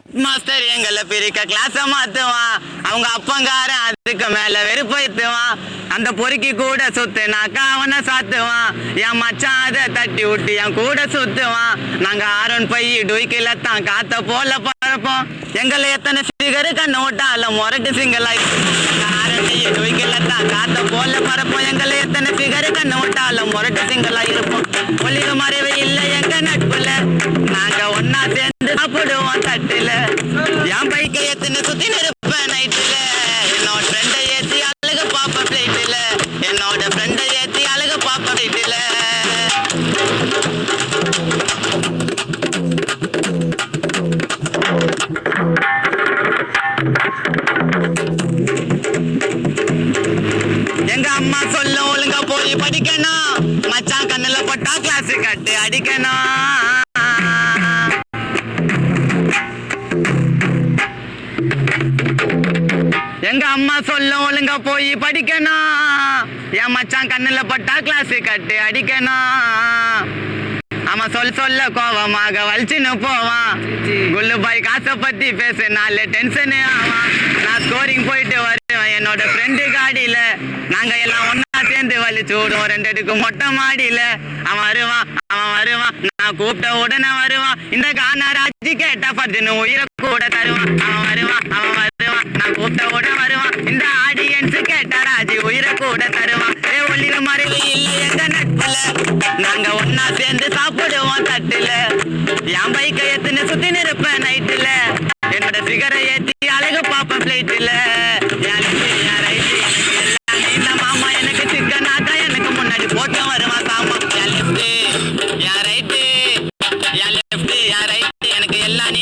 Master எங்களை பிரிக்க கிளாஸ மாத்துவான். அவங்க அப்பங்காரன் அதுக்கு மேல வெறுப்பேத்துவான். அந்த பொறுக்கி கூட சுத்துனாக்கா அவனை சாத்துவான். என் மச்சான் அதை தட்டி விட்டு என் கூட சுத்துவான். நாங்க ஆரோன் பை டொய்க்கில தான் காத்த போல பறப்போம். எங்களை எத்தனை ஃபிகரு கண்ணு விட்டால முரட்டு சிங்கலா ஆரோன் பை டொய்க்கில தான் காத்த போல பறப்போம். எங்களை எத்தனை ஃபிகரு கண்ணு விட்டால முரட்டு சிங்கலா இருப்போம். ஒளிக மறைவு இல்லை எங்க நட்புல, நாங்க ஒன்னா சேர்ந்து சாப்பிடுவோம் தட்டுல. என் பைக்கை எத்தனை சுத்தி நிற்பேன் நைட்டுல. என்னோட ஃப்ரெண்டை ஏத்தி அழகு பாப்ப பிளைட்டுல. என்னோட ஃப்ரெண்டை ஏத்தி அழகு பாப்ப பிளைட்டுல. எங்க அம்மா சொல்ல ஒழுங்கா போய் படிக்கணும். மச்சான் கண்ணுல போட்டா கிளாஸ் கட்டு அடிக்கணும். எங்க அம்மா சொல்ல ஒழுங்கா போய் படிக்கணும். என் மச்சான் கண்ணுல பட்டா கிளாஸ் கட்டு அடிக்கணும். அவன் சொல்ல கோவமாக வலிச்சுன்னு போவான். குல்லு பாய் காசை பத்தி பேசுனால டென்ஷனு ஆவான். நான் ஸ்கோரிங் போயிட்டு வருவேன் என்னோட ஃப்ரெண்டு காடியில. நாங்க எல்லாம் ஒன்னா சேர்ந்து வலிச்சு விடுவோம் 2 அடுக்கு மொட்டை மாடியில. அவன் வருவான் நான் கூப்பிட்ட உடனே வருவான். இந்த கானாராஜி கேட்டா பர்ஜனு உயிரை கூட தருவான். அவன் வருவான் நான் கூப்பிட்ட உடனே வருவான். இந்த ஆடியன்ஸ் கேட்டா ராஜி உயிரை கூட தருவான். ஒளிவு மறைவு இல்லை எங்க நட்புல, நாங்க ஒன்னா சேர்ந்து சாப்பிடுவோம் தட்டுல. என் பைக்கை எத்தனை சுத்தி நிற்பேன் நைட்டுல. என்னோட ஃபிகரை ஏத்தி அழகு பாப்பேன் பிளைட்டுல. என் ரைட்டு எனக்கு எல்லாமே இந்த மாமா. எனக்கு சிக்கனாக்கா எனக்கு முன்னாடி போட்டு வருவான் சாமா. என் லெஃப்ட் என் ரைட்டு, என் லெஃப்ட் என் ரைட்டு எனக்கு எல்லாம்